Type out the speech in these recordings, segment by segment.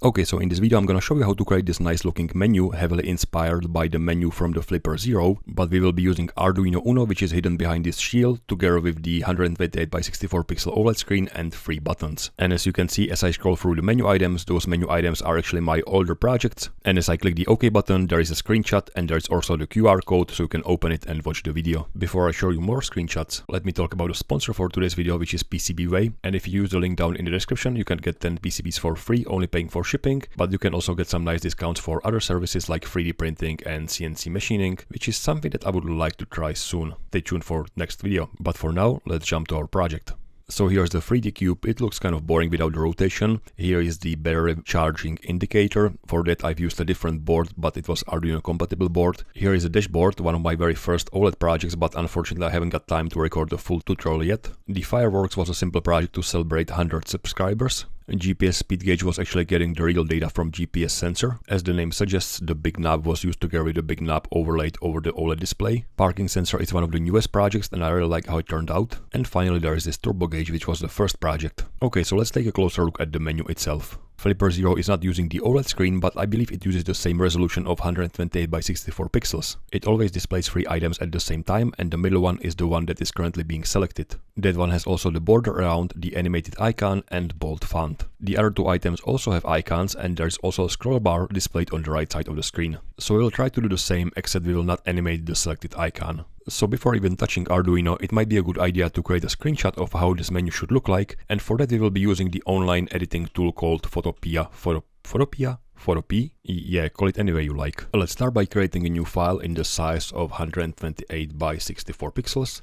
Okay, so in this video I'm gonna show you how to create this nice looking menu heavily inspired by the menu from the Flipper Zero, but we will be using Arduino UNO, which is hidden behind this shield, together with the 128x64 pixel OLED screen and 3 buttons. And as you can see, as I scroll through the menu items, those menu items are actually my older projects. And as I click the OK button, there is a screenshot and there is also the QR code, so you can open it and watch the video. Before I show you more screenshots, let me talk about the sponsor for today's video, which is PCBWay. And if you use the link down in the description, you can get 10 PCBs for free, only paying for shipping, but you can also get some nice discounts for other services like 3D printing and CNC machining, which is something that I would like to try soon. Stay tuned for next video. But for now, let's jump to our project. So here's the 3D cube. It looks kind of boring without the rotation. Here is the battery charging indicator. For that I've used a different board, but it was Arduino compatible board. Here is a dashboard, one of my very first OLED projects, but unfortunately I haven't got time to record the full tutorial yet. The fireworks was a simple project to celebrate 100 subscribers. GPS speed gauge was actually getting the real data from GPS sensor. As the name suggests, the big knob was used to carry the big knob overlaid over the OLED display. Parking sensor is one of the newest projects and I really like how it turned out. And finally there is this turbo gauge, which was the first project. Okay, so let's take a closer look at the menu itself. Flipper Zero is not using the OLED screen, but I believe it uses the same resolution of 128x64 pixels. It always displays 3 items at the same time, and the middle one is the one that is currently being selected. That one has also the border around, the animated icon and bold font. The other 2 items also have icons, and there's also a scroll bar displayed on the right side of the screen. So we'll try to do the same, except we will not animate the selected icon. So before even touching Arduino, it might be a good idea to create a screenshot of how this menu should look like, and for that we will be using the online editing tool called Photopea. Photopea? Yeah, call it any way you like. Let's start by creating a new file in the size of 128x64 pixels.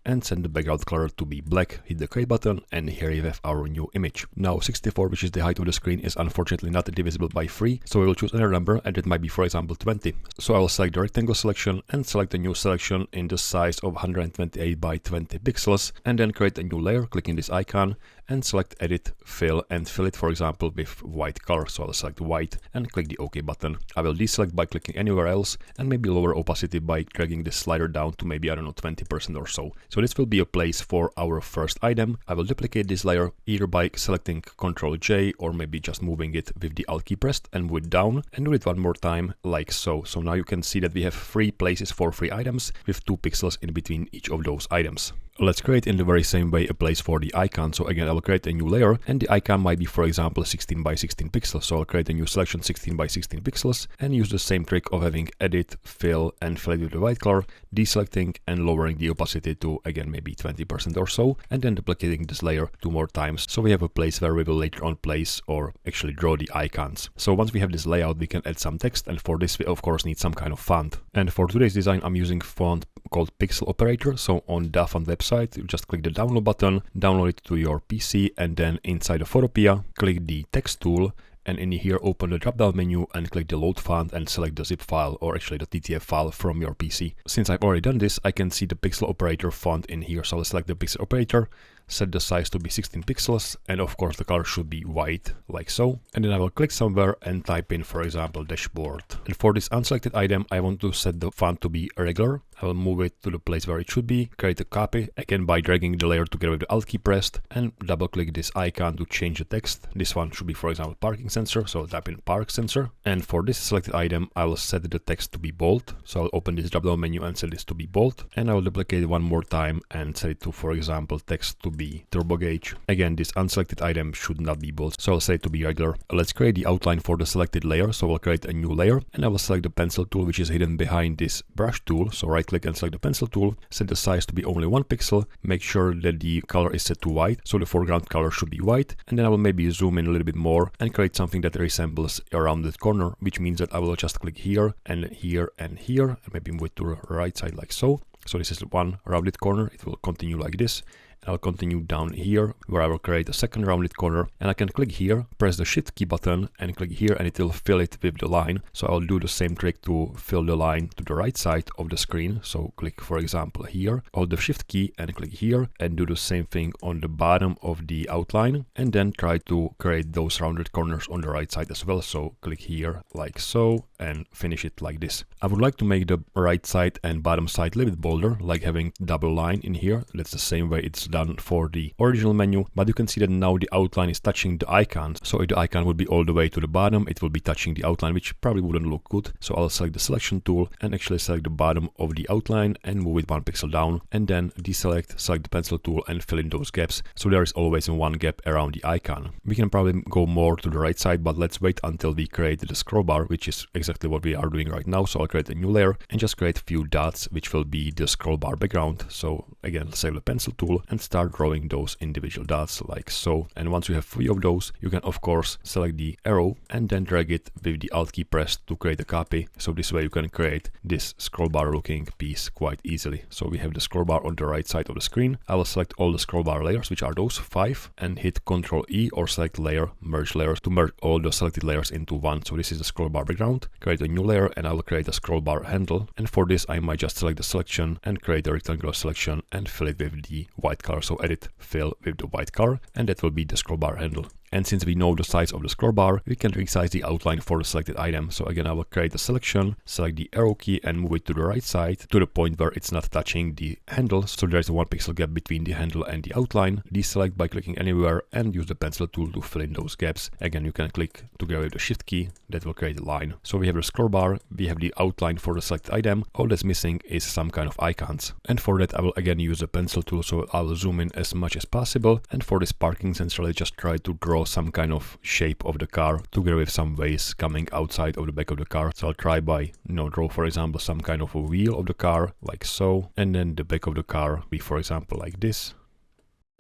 And set the background color to be black, hit the create button, and here you have our new image. Now 64, which is the height of the screen, is unfortunately not divisible by 3, so we will choose another number, and it might be, for example, 20. So I will select the rectangle selection and select a new selection in the size of 128x20 pixels, and then create a new layer, clicking this icon, and select edit, fill, and fill it, for example, with white color. So I'll select white and click the OK button. I will deselect by clicking anywhere else, and maybe lower opacity by dragging this slider down to maybe, I don't know, 20% or so. So this will be a place for our first item. I will duplicate this layer either by selecting Ctrl J or maybe just moving it with the Alt key pressed and move it down, and do it one more time like so. So now you can see that we have 3 places for 3 items with 2 pixels in between each of those items. Let's create in the very same way a place for the icon. So again, I will create a new layer, and the icon might be, for example, 16x16 pixels. So I'll create a new selection 16x16 pixels and use the same trick of having edit, fill, and fill it with the white color, deselecting and lowering the opacity to, again, maybe 20% or so, and then duplicating this layer 2 more times. So we have a place where we will later on place or actually draw the icons. So once we have this layout, we can add some text, and for this we of course need some kind of font. And for today's design, I'm using font called Pixel Operator. So on the font website, you just click the download button, download it to your PC, and then inside the Photopea, click the text tool, and in here open the drop-down menu and click the load font and select the zip file, or actually the TTF file from your PC. Since I've already done this, I can see the Pixel Operator font in here. So I'll select the Pixel Operator, set the size to be 16 pixels, and of course the color should be white, like so. And then I will click somewhere and type in, for example, dashboard. And for this unselected item, I want to set the font to be regular. I will move it to the place where it should be, create a copy, again by dragging the layer together with the Alt key pressed, and double click this icon to change the text. This one should be, for example, parking sensor, so I'll type in park sensor. And for this selected item, I will set the text to be bold. So I'll open this drop down menu and set this to be bold, and I will duplicate it one more time and set it to, for example, text to be turbo gauge. Again, this unselected item should not be bold, so I'll set it to be regular. Let's create the outline for the selected layer. So I'll create a new layer, and I will select the pencil tool, which is hidden behind this brush tool. So right click and select the pencil tool, set the size to be only 1 pixel, make sure that the color is set to white, so the foreground color should be white, and then I will maybe zoom in a little bit more and create something that resembles a rounded corner, which means that I will just click here and here and here, and maybe move it to the right side like so. So this is one rounded corner, it will continue like this. I'll continue down here where I will create a second rounded corner, and I can click here, press the shift key button and click here, and it will fill it with the line. So I'll do the same trick to fill the line to the right side of the screen. So click, for example, here, hold the shift key and click here, and do the same thing on the bottom of the outline, and then try to create those rounded corners on the right side as well. So click here like so, and finish it like this. I would like to make the right side and bottom side a little bit bolder, like having double line in here. That's the same way it's done for the original menu, but you can see that now the outline is touching the icon. So if the icon would be all the way to the bottom, it will be touching the outline, which probably wouldn't look good. So I'll select the selection tool and actually select the bottom of the outline and move it 1 pixel down, and then deselect, select the pencil tool and fill in those gaps. So there is always one gap around the icon. We can probably go more to the right side, but let's wait until we create the scroll bar, which is exactly what we are doing right now. So I'll create a new layer and just create a few dots, which will be the scroll bar background. So again, select the pencil tool and start drawing those individual dots like so. And once you have 3 of those, you can of course select the arrow and then drag it with the Alt key pressed to create a copy. So this way you can create this scroll bar looking piece quite easily. So we have the scroll bar on the right side of the screen. I will select all the scroll bar layers, which are those 5, and hit Ctrl E or select layer, merge layers to merge all the selected layers into one. So this is the scroll bar background. Create a new layer and I will create a scroll bar handle. And for this I might just select the selection and create a rectangular selection and fill it with the white color. So edit, fill with the white color, and that will be the scroll bar handle. And since we know the size of the scroll bar, we can resize the outline for the selected item. So again, I will create a selection, select the arrow key and move it to the right side to the point where it's not touching the handle. So there's a 1 pixel gap between the handle and the outline. Deselect by clicking anywhere and use the pencil tool to fill in those gaps. Again, you can click together with the shift key, that will create a line. So we have the scroll bar, we have the outline for the selected item. All that's missing is some kind of icons. And for that, I will again use the pencil tool. So I will zoom in as much as possible. And for this parking sensor, I just try to draw some kind of shape of the car together with some ways coming outside of the back of the car. So I'll try by, draw for example some kind of a wheel of the car like so, and then the back of the car be for example like this,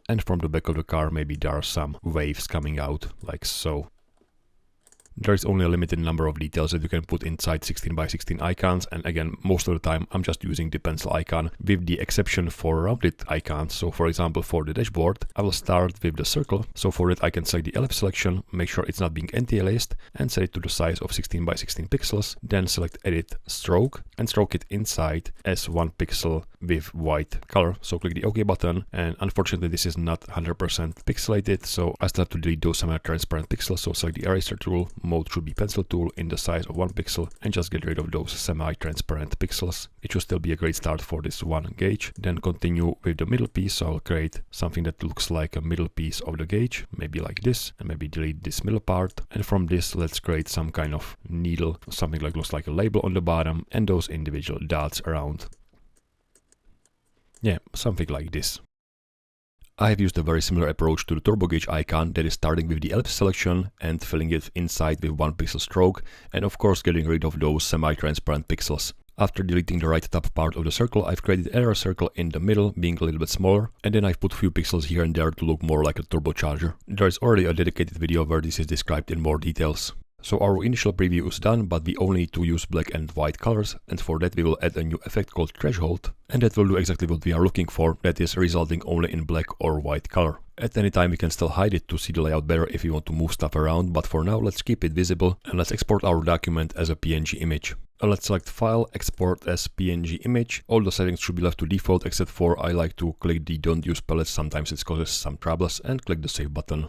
and from the back of the car maybe there are some waves coming out like so. There is only a limited number of details that you can put inside 16x16 icons, and again, most of the time I'm just using the pencil icon with the exception for rounded icons. So for example, for the dashboard, I will start with the circle. So for it, I can select the ellipse selection, make sure it's not being anti-aliased, and set it to the size of 16x16 pixels. Then select edit stroke and stroke it inside as 1 pixel with white color. So click the OK button, and unfortunately this is not 100% pixelated, so I still have to delete those semi-transparent pixels. So select the eraser tool, mode should be pencil tool in the size of 1 pixel, and just get rid of those semi-transparent pixels. It should still be a great start for this one gauge. Then continue with the middle piece. So I'll create something that looks like a middle piece of the gauge, maybe like this, and maybe delete this middle part. And from this, let's create some kind of needle, something like looks like a label on the bottom, and those individual dots around. Yeah, something like this. I have used a very similar approach to the turbo gauge icon, that is starting with the ellipse selection and filling it inside with 1 pixel stroke, and of course getting rid of those semi-transparent pixels. After deleting the right top part of the circle, I've created another circle in the middle, being a little bit smaller, and then I've put a few pixels here and there to look more like a turbocharger. There is already a dedicated video where this is described in more details. So our initial preview is done, but we only need to use black and white colors, and for that we will add a new effect called threshold, and that will do exactly what we are looking for, that is resulting only in black or white color. At any time we can still hide it to see the layout better if we want to move stuff around, but for now let's keep it visible and let's export our document as a PNG image. Let's select File, Export as PNG image. All the settings should be left to default except for I like to click the Don't Use Palettes, sometimes it causes some troubles, and click the Save button.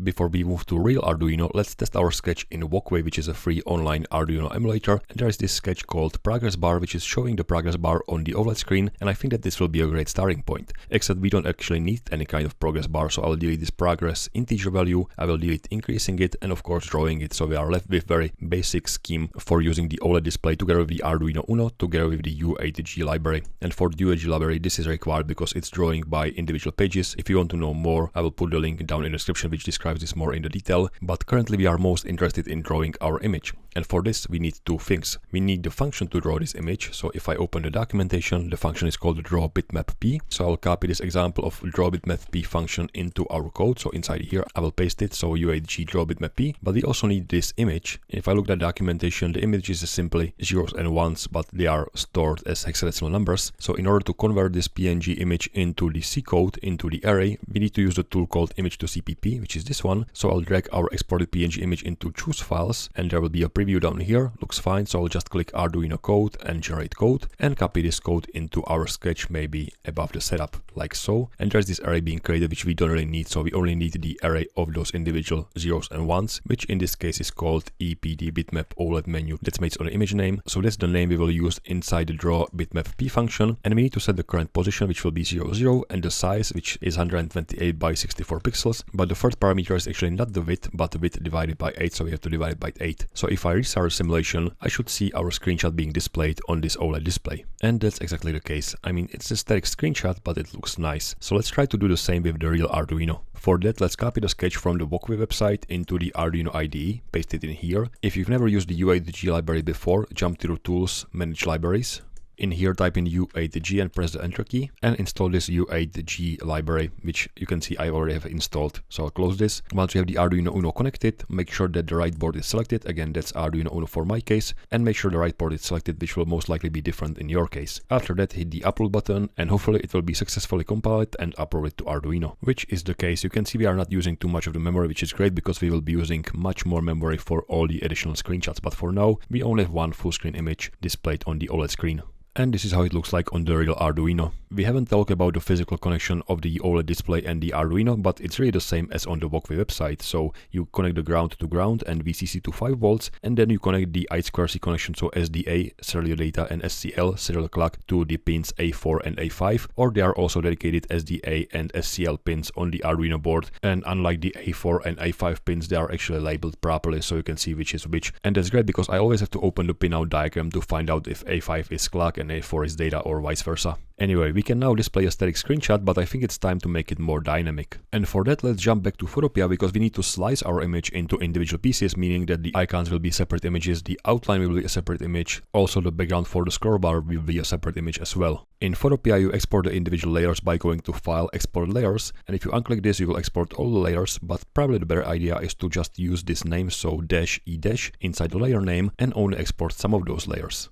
Before we move to real Arduino, let's test our sketch in WOKWI, which is a free online Arduino emulator. And there is this sketch called Progress Bar, which is showing the progress bar on the OLED screen, and I think that this will be a great starting point. Except we don't actually need any kind of progress bar, so I will delete this progress integer value, I will delete increasing it, and of course drawing it, so we are left with very basic scheme for using the OLED display together with the Arduino UNO, together with the u8g library. And for the u8g library, this is required because it's drawing by individual pages. If you want to know more, I will put the link down in the description which describes this more in the detail, but currently we are most interested in drawing our image. And for this we need two things. We need the function to draw this image, so if I open the documentation, the function is called draw bitmap p. So I'll copy this example of draw bitmap p function into our code, so inside here I will paste it, so u8g draw bitmap p. But we also need this image. If I look at the documentation, the image is simply zeros and ones, but they are stored as hexadecimal numbers. So in order to convert this PNG image into the C code, into the array, we need to use the tool called image to CPP, which is this one. So I'll drag our exported PNG image into choose files, and there will be a preview down here, looks fine, so I'll just click Arduino code and generate code and copy this code into our sketch, maybe above the setup, like so. And there's this array being created which we don't really need, so we only need the array of those individual zeros and ones, which in this case is called EPD bitmap OLED menu. That's made on the image name, so that's the name we will use inside the draw bitmap p function. And we need to set the current position, which will be 0, 0, and the size, which is 128 by 64 pixels. But the first parameter is actually not the width, but the width divided by 8, so we have to divide it by 8. So if I restart the simulation, I should see our screenshot being displayed on this OLED display. And that's exactly the case. I mean, it's a static screenshot, but it looks nice. So let's try to do the same with the real Arduino. For that, let's copy the sketch from the WOKWI website into the Arduino IDE, paste it in here. If you've never used the u8g library before, jump to the Tools, Manage Libraries. In here, type in u8g and press the Enter key and install this u8g library, which you can see I already have installed. So I'll close this. Once you have the Arduino UNO connected, make sure that the right board is selected. Again, that's Arduino UNO for my case. And make sure the right board is selected, which will most likely be different in your case. After that, hit the upload button and hopefully it will be successfully compiled and uploaded to Arduino, which is the case. You can see we are not using too much of the memory, which is great because we will be using much more memory for all the additional screenshots. But for now, we only have one full screen image displayed on the OLED screen. And this is how it looks like on the real Arduino. We haven't talked about the physical connection of the OLED display and the Arduino, but it's really the same as on the WOKWI website. So you connect the ground to ground and VCC to 5 volts, and then you connect the I2C connection, so SDA, serial data, and SCL, serial clock, to the pins A4 and A5, or there are also dedicated SDA and SCL pins on the Arduino board. And unlike the A4 and A5 pins, they are actually labeled properly, so you can see which is which. And that's great because I always have to open the pinout diagram to find out if A5 is clock and A4 is data or vice versa. Anyway, we can now display a static screenshot, but I think it's time to make it more dynamic. And for that, let's jump back to Photopea because we need to slice our image into individual pieces, meaning that the icons will be separate images, the outline will be a separate image, also the background for the scroll bar will be a separate image as well. In Photopea, you export the individual layers by going to File, Export Layers, and if you unclick this, you will export all the layers, but probably the better idea is to just use this name, so -e- inside the layer name, and only export some of those layers.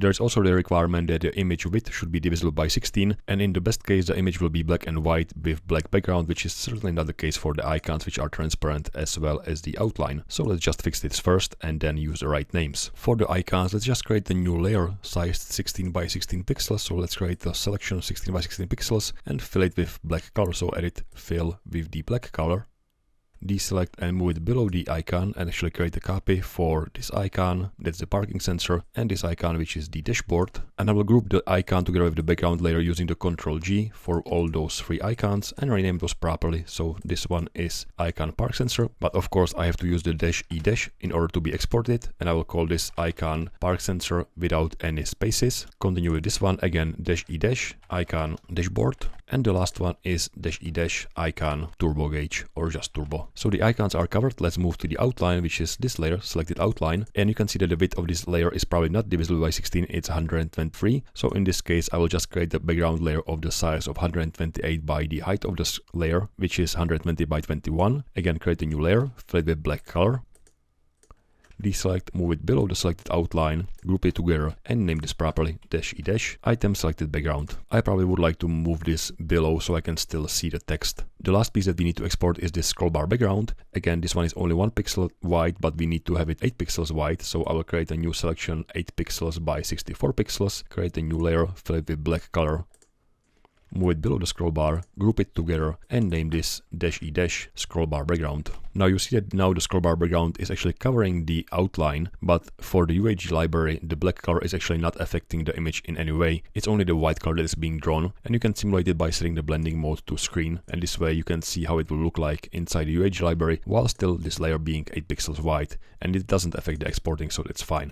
There's also the requirement that the image width should be divisible by 16, and in the best case the image will be black and white with black background, which is certainly not the case for the icons, which are transparent as well as the outline. So let's just fix this first and then use the right names. For the icons, let's just create a new layer sized 16 by 16 pixels. So let's create a selection of 16 by 16 pixels and fill it with black color. So edit, fill with the black color. Deselect and move it below the icon and actually create a copy for this icon, that's the parking sensor, and this icon, which is the dashboard. And I will group the icon together with the background layer using the Ctrl-G for all those 3 icons and rename those properly. So this one is icon park sensor, but of course I have to use the -e- in order to be exported, and I will call this icon park sensor without any spaces. Continue with this one again, -e- icon dashboard, and the last one is -e- icon turbo gauge or just turbo. So the icons are covered. Let's move to the outline, which is this layer, selected outline. And you can see that the width of this layer is probably not divisible by 16, it's 123. So in this case, I will just create the background layer of the size of 128 by the height of this layer, which is 120 by 21. Again, create a new layer, fill it with black color. Deselect, move it below the selected outline, group it together and name this properly, -e- item selected background. I probably would like to move this below so I can still see the text. The last piece that we need to export is this scroll bar background. Again, this one is only 1 pixel wide, but we need to have it 8 pixels wide, so I will create a new selection 8 pixels by 64 pixels, create a new layer, fill it with black color. Move it below the scroll bar, group it together and name this -e- scroll bar background. Now you see that now the scroll bar background is actually covering the outline, but for the u8g library, the black color is actually not affecting the image in any way. It's only the white color that is being drawn, and you can simulate it by setting the blending mode to screen, and this way you can see how it will look like inside the u8g library while still this layer being 8 pixels wide, and it doesn't affect the exporting, so that's fine.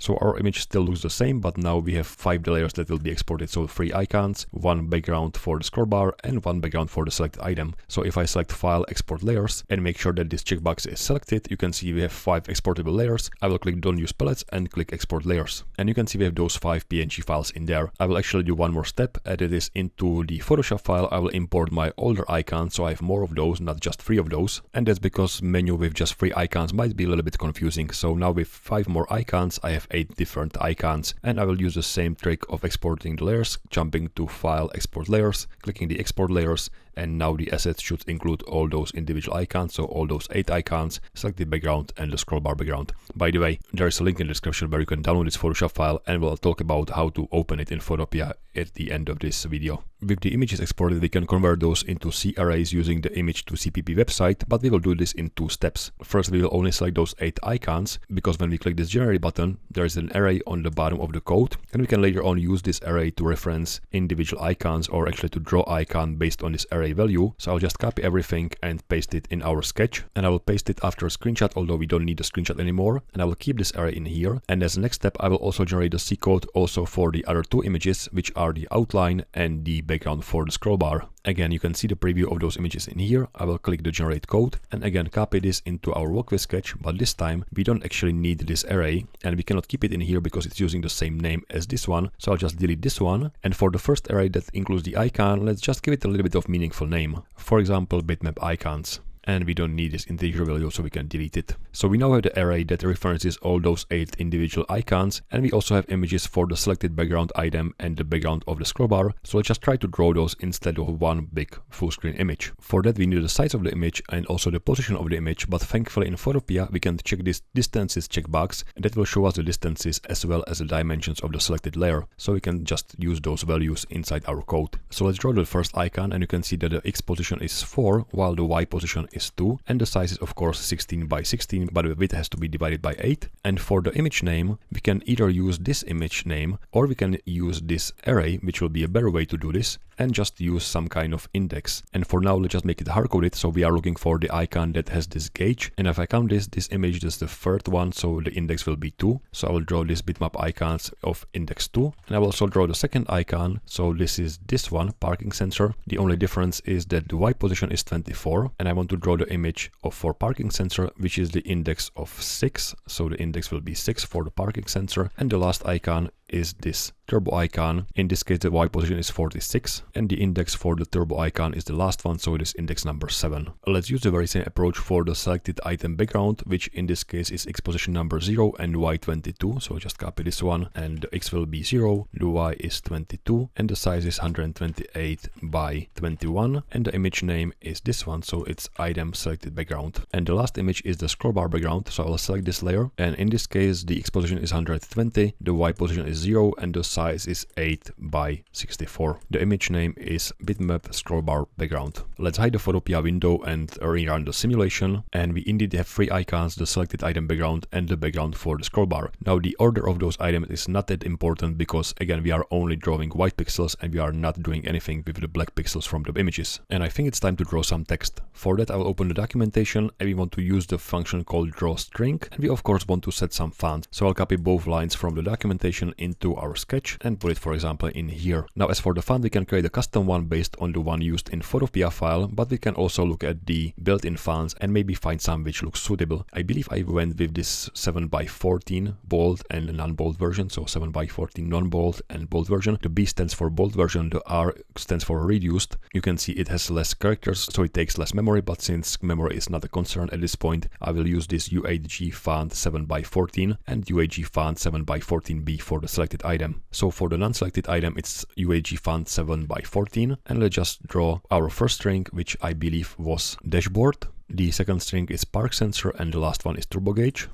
So our image still looks the same, but now we have 5 layers that will be exported. So 3 icons, 1 background for the scroll bar and 1 background for the selected item. So if I select File, Export Layers and make sure that this checkbox is selected, you can see we have 5 exportable layers. I will click Don't Use Palettes and click Export Layers. And you can see we have those 5 PNG files in there. I will actually do one more step, edit this into the Photoshop file. I will import my older icons, so I have more of those, not just 3 of those. And that's because menu with just 3 icons might be a little bit confusing. So now with 5 more icons, I have 8 different icons, and I will use the same trick of exporting the layers, jumping to File, Export Layers, clicking the Export Layers, and now the assets should include all those individual icons, so all those 8 icons, select the background and the scroll bar background. By the way, there is a link in the description where you can download this Photoshop file, and we'll talk about how to open it in Photopea at the end of this video. With the images exported, we can convert those into C arrays using the image to CPP website, but we will do this in 2 steps. First, we will only select those 8 icons, because when we click this generate button, there is an array on the bottom of the code, and we can later on use this array to reference individual icons, or actually to draw icon based on this array value. So I'll just copy everything and paste it in our sketch, and I will paste it after a screenshot, although we don't need a screenshot anymore, and I will keep this array in here. And as the next step, I will also generate the C code also for the other 2 images, which are the outline and the background for the scroll bar. Again, you can see the preview of those images in here. I will click the generate code and again copy this into our WOKWI sketch, but this time we don't actually need this array, and we cannot keep it in here because it's using the same name as this one. So I'll just delete this one, and for the first array that includes the icon, let's just give it a little bit of meaningful name. For example, bitmap icons. And we don't need this integer value, so we can delete it. So we now have the array that references all those 8 individual icons, and we also have images for the selected background item and the background of the scroll bar. So let's just try to draw those instead of one big full screen image. For that, we need the size of the image and also the position of the image, but thankfully in Photopea we can check this distances checkbox, and that will show us the distances as well as the dimensions of the selected layer. So we can just use those values inside our code. So let's draw the first icon, and you can see that the X position is 4 while the Y position is 2, and the size is of course 16 by 16, but the width has to be divided by 8. And for the image name, we can either use this image name or we can use this array, which will be a better way to do this, and just use some kind of index. And for now, let's just make it hard-coded, so we are looking for the icon that has this gauge. And if I count this image is the 3rd one, so the index will be 2. So I will draw this bitmap icons of index 2, and I will also draw the second icon. So this is this one, parking sensor. The only difference is that the Y position is 24, and I want to draw the image for parking sensor, which is the index of 6. So the index will be 6 for the parking sensor, and the last icon is this turbo icon. In this case, the Y position is 46, and the index for the turbo icon is the last one, so it is index number 7. Let's use the very same approach for the selected item background, which in this case is X position number 0 and Y 22. So just copy this one, and the X will be 0, the Y is 22, and the size is 128 by 21, and the image name is this one, so it's item selected background. And the last image is the scroll bar background, so I will select this layer, and in this case the X position is 120, the Y position is 0, and the size is 8 by 64. The image name is bitmap scroll bar background. Let's hide the Photopea window and rerun the simulation, and we indeed have 3 icons, the selected item background and the background for the scroll bar. Now the order of those items is not that important, because again we are only drawing white pixels and we are not doing anything with the black pixels from the images. And I think it's time to draw some text. For that I will open the documentation, and we want to use the function called drawString, and we of course want to set some font. So I'll copy both lines from the documentation into our sketch and put it, for example, in here. Now as for the font, we can create a custom one based on the one used in Photopea file, but we can also look at the built-in fonts and maybe find some which looks suitable. I believe I went with this 7x14 bold and non-bold version, so 7x14 non-bold and bold version. The B stands for bold version, the R stands for reduced. You can see it has less characters, so it takes less memory, but since memory is not a concern at this point, I will use this u8g font 7x14 and u8g font 7x14b for the selected item. So for the non-selected item, it's u8g font 7x14, and let's just draw our first string, which I believe was dashboard. The second string is park sensor, and the last one is turbo gauge.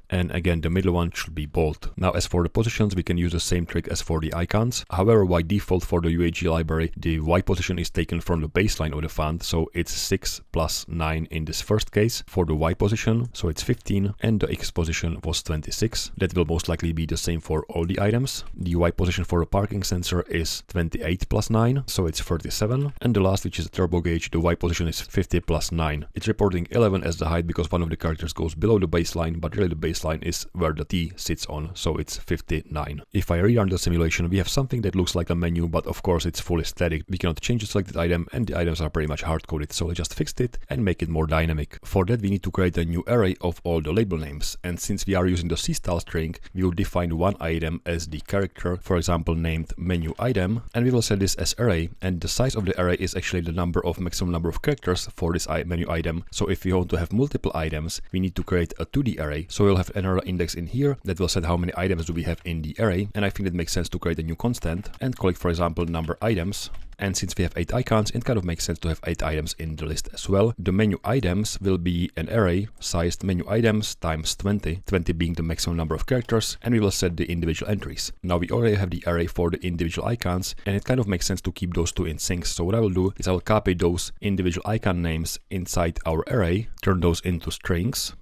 And again, the middle one should be bold. Now as for the positions, we can use the same trick as for the icons. However, by default for the u8g library, the Y position is taken from the baseline of the font, so it's 6 plus 9 in this first case for the Y position, so it's 15, and the X position was 26. That will most likely be the same for all the items. The Y position for the parking sensor is 28 plus 9, so it's 37, and the last, which is the turbo gauge, the Y position is 50 plus 9. It's reporting 11 as the height because one of the characters goes below the baseline, but really the baseline is where the T sits on, so it's 59. If I rerun the simulation, we have something that looks like a menu, but of course it's fully static. We cannot change the selected item, and the items are pretty much hard-coded, so I just fixed it and make it more dynamic. For that, we need to create a new array of all the label names, and since we are using the C-style string, we will define one item as the character, for example named menu item, and we will set this as array, and the size of the array is actually the maximum number of characters for this menu item. So if we want to have multiple items, we need to create a 2D array, so we'll have have another index in here that will set how many items do we have in the array, and I think it makes sense to create a new constant and call it, for example, number items. And since we have 8 icons, it kind of makes sense to have 8 items in the list as well. The menu items will be an array sized menu items times 20, 20 being the maximum number of characters, and we will set the individual entries. Now we already have the array for the individual icons, and it kind of makes sense to keep those two in sync. So what I will do is I will copy those individual icon names inside our array, turn those into strings,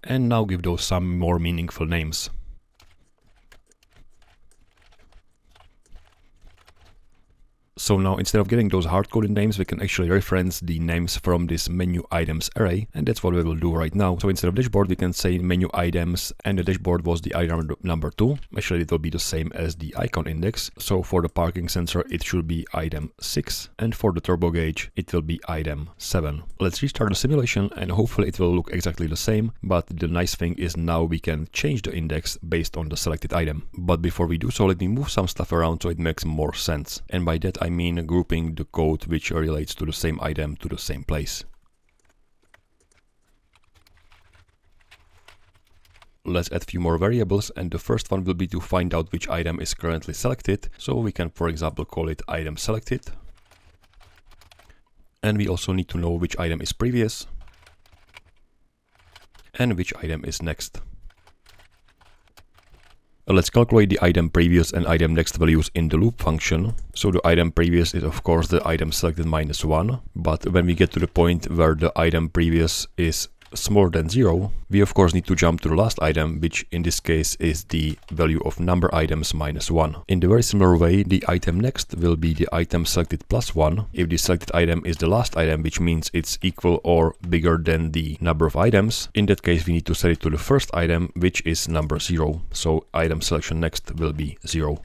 and now give those some more meaningful names. So now instead of getting those hard-coded names, we can actually reference the names from this menu items array, and that's what we will do right now. So instead of dashboard, we can say menu items, and the dashboard was the item number 2. Actually, it will be the same as the icon index. So for the parking sensor, it should be item 6, and for the turbo gauge, it will be item 7. Let's restart the simulation, and hopefully it will look exactly the same, but the nice thing is now we can change the index based on the selected item. But before we do so, let me move some stuff around so it makes more sense. And by that I mean grouping the code which relates to the same item to the same place. Let's add a few more variables, and the first one will be to find out which item is currently selected. So we can, for example, call it item selected. And we also need to know which item is previous and which item is next. Let's calculate the item previous and item next values in the loop function. So the item previous is of course the item selected minus 1, but when we get to the point where the item previous is smaller than 0, we of course need to jump to the last item, which in this case is the value of number items minus 1. In the very similar way, the item next will be the item selected plus 1. If the selected item is the last item, which means it's equal or bigger than the number of items, in that case we need to set it to the first item, which is number 0. So item selection next will be 0.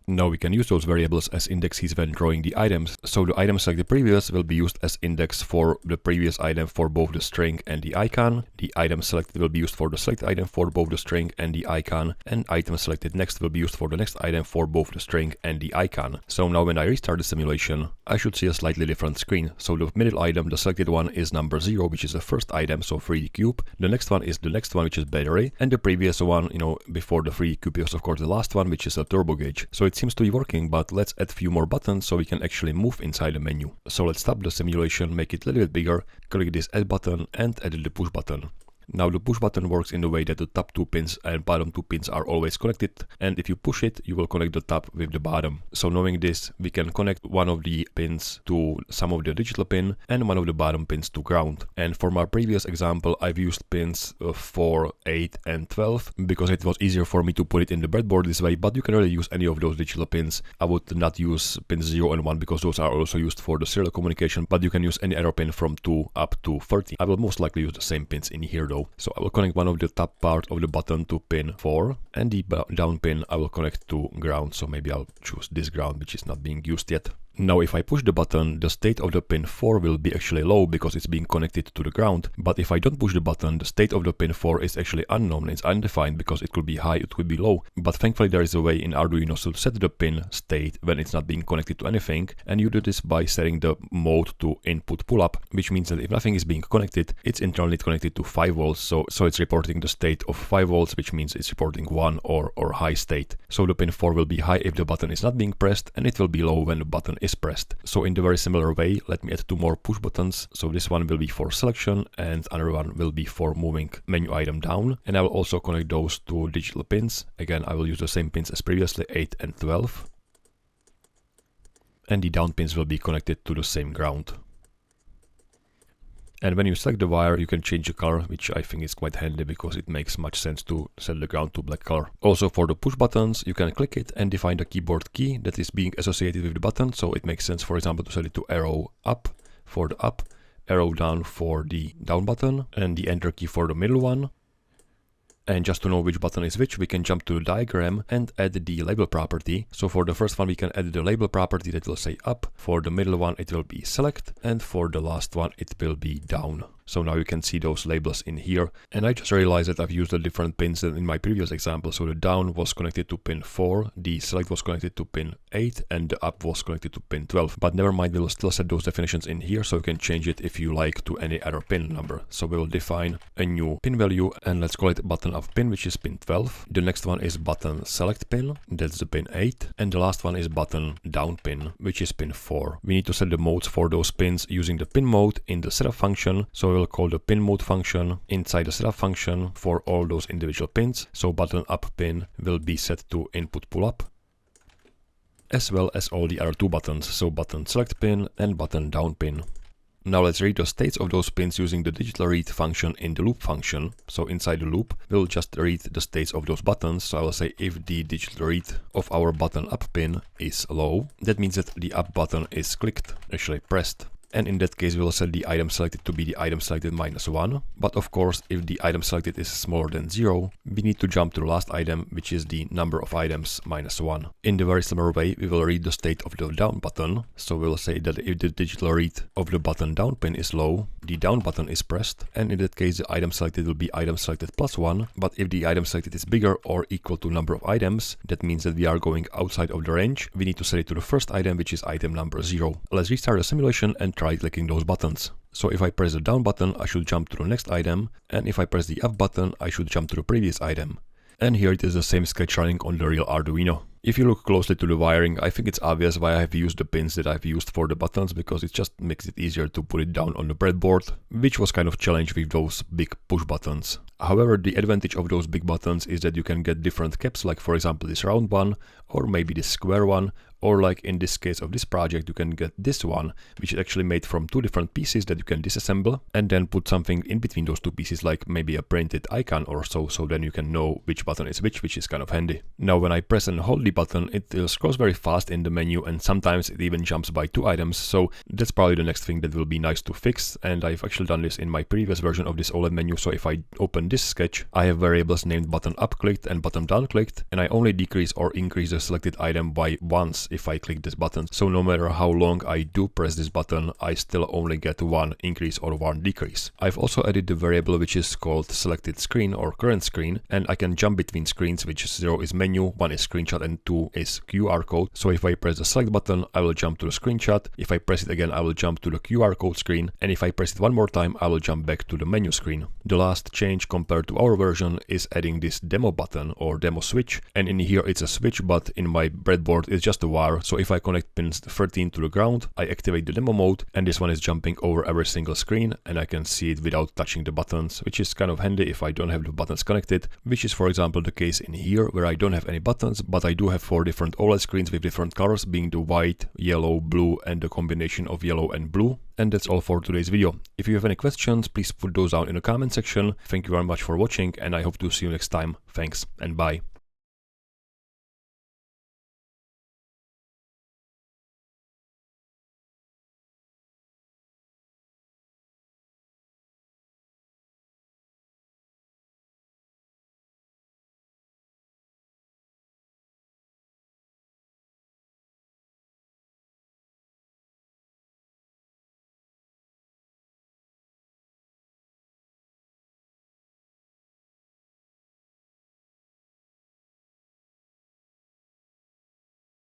Now we can use those variables as indexes when drawing the items. So the item selected previous will be used as index for the previous item for both the string and the icon. The item selected will be used for the selected item for both the string and the icon. And item selected next will be used for the next item for both the string and the icon. So now when I restart the simulation, I should see a slightly different screen. So the middle item, the selected one, is number 0, which is the first item, so 3D cube. The next one is the next one, which is battery. And the previous one, before the 3D cube is of course the last one, which is a turbo gauge. So it seems to be working, but let's add a few more buttons so we can actually move inside the menu. So let's stop the simulation, make it a little bit bigger, click this add button and add the push button. Now the push button works in the way that the top 2 pins and bottom 2 pins are always connected, and if you push it, you will connect the top with the bottom. So knowing this, we can connect one of the pins to some of the digital pin and one of the bottom pins to ground. And for my previous example, I've used pins 4, 8 and 12 because it was easier for me to put it in the breadboard this way, but you can really use any of those digital pins. I would not use pins 0 and 1 because those are also used for the serial communication, but you can use any other pin from 2 up to 30. I will most likely use the same pins in here though. So I will connect one of the top part of the button to pin 4, and the down pin I will connect to ground. So maybe I'll choose this ground, which is not being used yet. Now if I push the button, the state of the pin 4 will be actually low because it's being connected to the ground. But if I don't push the button, the state of the pin 4 is actually unknown. It's undefined because it could be high, it could be low. But thankfully there is a way in Arduino to set the pin state when it's not being connected to anything. And you do this by setting the mode to input pull-up, which means that if nothing is being connected, it's internally connected to 5 volts. So it's reporting the state of 5 volts, which means it's reporting 1 or high state. So the pin 4 will be high if the button is not being pressed, and it will be low when the button is pressed. So in the very similar way, let me add 2 more push buttons. So this one will be for selection and another one will be for moving menu item down. And I will also connect those 2 digital pins. Again, I will use the same pins as previously, 8 and 12. And the down pins will be connected to the same ground. And when you select the wire, you can change the color, which I think is quite handy because it makes much sense to set the ground to black color. Also for the push buttons, you can click it and define the keyboard key that is being associated with the button. So it makes sense, for example, to set it to arrow up for the up, arrow down for the down button, and the enter key for the middle one. And just to know which button is which, we can jump to the diagram and add the label property. So for the first one, we can add the label property that will say up. For the middle one, it will be select. And for the last one, it will be down. So now you can see those labels in here. And I just realized that I've used the different pins than in my previous example. So the down was connected to pin 4, the select was connected to pin 8, and the up was connected to pin 12. But never mind, we will still set those definitions in here, so you can change it if you like to any other pin number. So we will define a new pin value, and let's call it button up pin, which is pin 12. The next one is button select pin, that's the pin 8. And the last one is button down pin, which is pin 4. We need to set the modes for those pins using the pin mode in the setup function. So we will call the pin mode function inside the setup function for all those individual pins. So button up pin will be set to input pull up, as well as all the other two buttons, so button select pin and button down pin. Now let's read the states of those pins using the digital read function in the loop function. So inside the loop, we'll just read the states of those buttons. So I will say if the digital read of our button up pin is low, that means that the up button is clicked, actually pressed. And in that case, we'll set the item selected to be the item selected -1. But of course, if the item selected is smaller than 0, we need to jump to the last item, which is the number of items -1. In the very similar way, we will read the state of the down button. So we'll say that if the digital read of the button down pin is low, the down button is pressed. And in that case, the item selected will be item selected +1. But if the item selected is bigger or equal to number of items, that means that we are going outside of the range. We need to set it to the first item, which is item number 0. Let's restart the simulation and try clicking those buttons. So if I press the down button, I should jump to the next item, and if I press the up button, I should jump to the previous item. And here it is the same sketch running on the real Arduino. If you look closely to the wiring, I think it's obvious why I have used the pins that I've used for the buttons, because it just makes it easier to put it down on the breadboard, which was kind of challenged with those big push buttons. However, the advantage of those big buttons is that you can get different caps, like for example this round one, or maybe this square one, or like in this case of this project, you can get this one, which is actually made from two different pieces that you can disassemble and then put something in between those two pieces, like maybe a printed icon or so then you can know which button is which is kind of handy. Now when I press and hold the button, it scrolls very fast in the menu, and sometimes it even jumps by 2 items, so that's probably the next thing that will be nice to fix, and I've actually done this in my previous version of this OLED menu. So if I open this sketch, I have variables named button up clicked and button down clicked, and I only decrease or increase the selected item by once if I click this button. So no matter how long I do press this button, I still only get 1 increase or 1 decrease. I've also added the variable which is called selected screen or current screen, and I can jump between screens, which 0 is menu, 1 is screenshot, and 2 is QR code. So if I press the select button, I will jump to the screenshot. If I press it again, I will jump to the QR code screen, and if I press it one more time, I will jump back to the menu screen. The last change compared to our version is adding this demo button or demo switch, and in here it's a switch, but in my breadboard it's just a wire. So if I connect pins 13 to the ground, I activate the demo mode, and this one is jumping over every single screen, and I can see it without touching the buttons, which is kind of handy if I don't have the buttons connected, which is for example the case in here where I don't have any buttons, but I do have 4 different OLED screens with different colors, being the white, yellow, blue, and the combination of yellow and blue. And that's all for today's video. If you have any questions, please put those down in the comment section. Thank you very much for watching, and I hope to see you next time. Thanks and bye.